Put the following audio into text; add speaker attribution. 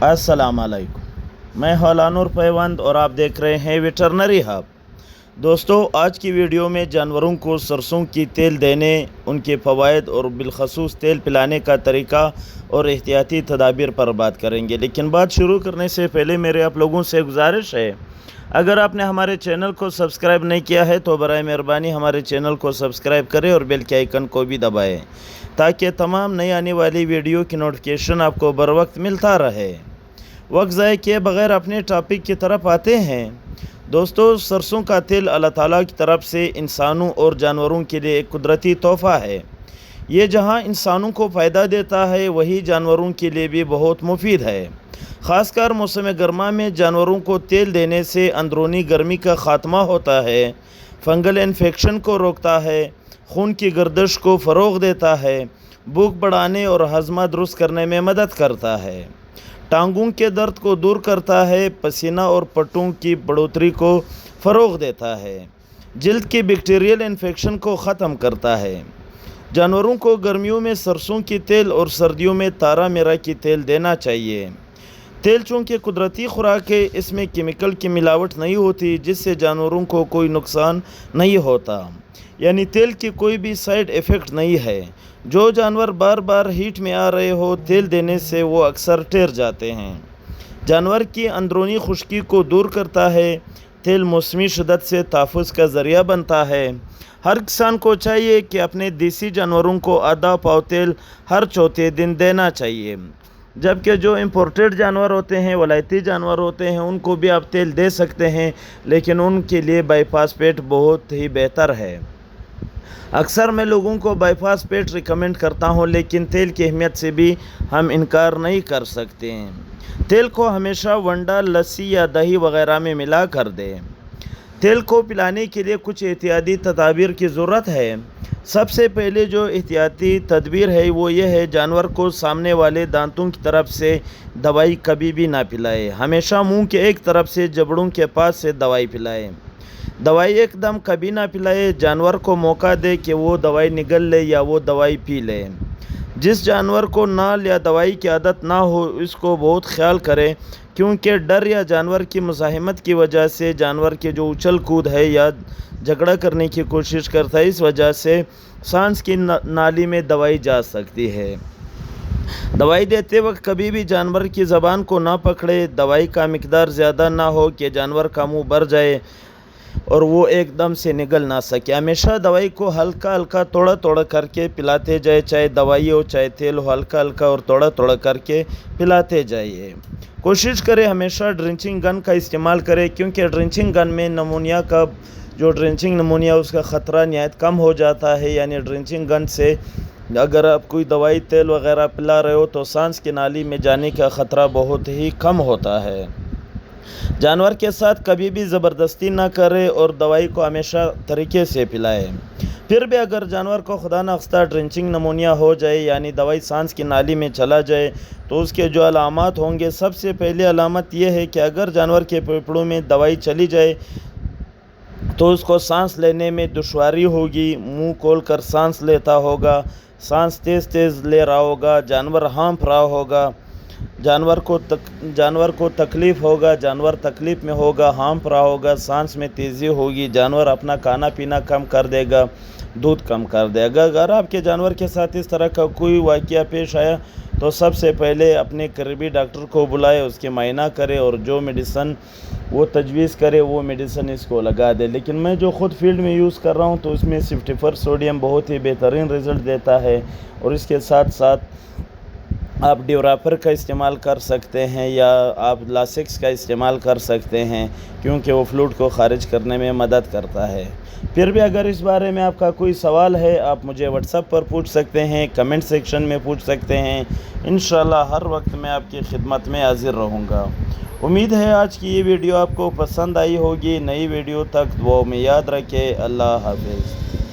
Speaker 1: अस्सलाम वालेकुम। मैं हौलानुर पैवंद और आप देख रहे हैं वेटरनरी हब। दोस्तों, आज की वीडियो में जानवरों को सरसों की तेल देने, उनके फ़वाइद और बिलखसूस तेल पिलाने का तरीका और एहतियाती तदाबीर पर बात करेंगे। लेकिन बात शुरू करने से पहले मेरे आप लोगों से गुजारिश है, अगर आपने हमारे चैनल को सब्सक्राइब नहीं किया है तो बराए मेहरबानी हमारे चैनल को सब्सक्राइब करें और बेल के आइकन को भी दबाएं ताकि तमाम नई आने वाली वीडियो की नोटिफिकेशन आपको बर वक्त मिलता रहे। वक्त ज़ाय किए बग़ैर अपने टॉपिक की तरफ आते हैं। दोस्तों, सरसों का तेल अल्लाह ताला की तरफ से इंसानों और जानवरों के लिए एक कुदरती तोहफ़ा है। ये जहाँ इंसानों को फ़ायदा देता है वही जानवरों के लिए भी बहुत मुफीद है। ख़ासकर मौसम गर्मा में जानवरों को तेल देने से अंदरूनी गर्मी का ख़ात्मा होता है, फंगल इन्फेक्शन को रोकता है, खून की गर्दिश को फ़रोग़ देता है, भूख बढ़ाने और हज़मा दुरुस्त करने में मदद करता है, टांगों के दर्द को दूर करता है, पसीना और पट्टों की बढ़ोतरी को फ़रोग़ देता है, जल्द की बैक्टीरियल इन्फेक्शन को ख़त्म करता है। जानवरों को गर्मियों में सरसों की तेल और सर्दियों में तारा मीरा की तेल देना चाहिए। तेल चूँकि कुदरती खुराक है, इसमें केमिकल की मिलावट नहीं होती, जिससे जानवरों को कोई नुकसान नहीं होता, यानी तेल की कोई भी साइड इफ़ेक्ट नहीं है। जो जानवर बार बार हीट में आ रहे हो, तेल देने से वो अक्सर ठहर जाते हैं। जानवर की अंदरूनी खुश्की को दूर करता है। तेल मौसमी शिद्दत से तहफ़्फ़ुज़ का ज़रिया बनता है। हर किसान को चाहिए कि अपने देसी जानवरों को आधा पाव तेल हर चौथे दिन देना चाहिए, जबकि जो इम्पोर्टेड जानवर होते हैं, वलायती जानवर होते हैं, उनको भी आप तेल दे सकते हैं, लेकिन उनके लिए बाईफास्फेट बहुत ही बेहतर है। अक्सर मैं लोगों को बाईफास्फेट रिकमेंड करता हूं, लेकिन तेल की अहमियत से भी हम इनकार नहीं कर सकते हैं। तेल को हमेशा वंडा, लस्सी या दही वगैरह में मिला कर दें। तेल को पिलाने के लिए कुछ एहतियाती तदाबीर की ज़रूरत है। सबसे पहले जो एहतियाती तदबीर है वो ये है, जानवर को सामने वाले दांतों की तरफ से दवाई कभी भी ना पिलाए। हमेशा मुंह के एक तरफ से जबड़ों के पास से दवाई पिलाए। दवाई एकदम कभी ना पिलाए। जानवर को मौका दे कि वो दवाई निगल ले या वो दवाई पी ले। जिस जानवर को नाल या दवाई की आदत ना हो, इसको बहुत ख्याल करें, क्योंकि डर या जानवर की मुज़ाहिमत की वजह से जानवर के जो उछल कूद है या झगड़ा करने की कोशिश करता है, इस वजह से सांस की नाली में दवाई जा सकती है। दवाई देते वक्त कभी भी जानवर की ज़बान को ना पकड़े। दवाई का मिकदार ज़्यादा ना हो कि जानवर का मुंह भर जाए और वो एकदम से निगल ना सके। हमेशा दवाई को हल्का हल्का थोड़ा थोड़ा करके पिलाते जाए, चाहे दवाई हो चाहे तेल हो, हल्का हल्का और थोड़ा थोड़ा करके पिलाते जाइए। कोशिश करें हमेशा ड्रिंचिंग गन का इस्तेमाल करें, क्योंकि ड्रिंचिंग गन में नमूनिया का जो ड्रिंचिंग नमूनिया उसका ख़तरा नहायत कम हो जाता है। यानी ड्रिंचिंग गन से अगर आप कोई दवाई तेल वगैरह पिला रहे हो तो सांस की नाली में जाने का ख़तरा बहुत ही कम होता है। जानवर के साथ कभी भी ज़बरदस्ती ना करें और दवाई को हमेशा तरीके से पिलाएं। फिर भी अगर जानवर को खुदा न खास्ता ड्रिंचिंग नमूनिया हो जाए, यानी दवाई सांस की नाली में चला जाए, तो उसके जो अलामत होंगे, सबसे पहले अलामत यह है कि अगर जानवर के फेफड़ों में दवाई चली जाए तो उसको सांस लेने में दुश्वारी होगी, मुंह खोल कर सांस लेता होगा, सांस तेज़ तेज़ ले रहा होगा, जानवर हाँफ रहा होगा, जानवर को तकलीफ़ होगा, जानवर तकलीफ़ में होगा, हाँफ रहा होगा, सांस में तेज़ी होगी, जानवर अपना खाना पीना कम कर देगा, दूध कम कर देगा। अगर आपके जानवर के साथ इस तरह का कोई वाक़या पेश आया तो सबसे पहले अपने करीबी डॉक्टर को बुलाए, उसके मायना करे और जो मेडिसन वो तजवीज़ करे वो मेडिसन इसको लगा दे। लेकिन मैं जो ख़ुद फील्ड में यूज़ कर रहा हूँ तो इसमें सिफ्टिफर सोडियम बहुत ही बेहतरीन रिज़ल्ट देता है, और इसके साथ साथ आप ड्यूराफर का इस्तेमाल कर सकते हैं या आप लासिक्स का इस्तेमाल कर सकते हैं, क्योंकि वो फ्लूइड को ख़ारिज करने में मदद करता है। फिर भी अगर इस बारे में आपका कोई सवाल है, आप मुझे व्हाट्सएप पर पूछ सकते हैं, कमेंट सेक्शन में पूछ सकते हैं। इंशाल्लाह हर वक्त मैं आपकी खिदमत में हाज़िर रहूँगा। उम्मीद है आज की ये वीडियो आपको पसंद आई होगी। नई वीडियो तक दुआ में याद रखें। अल्लाह हाफ़िज़।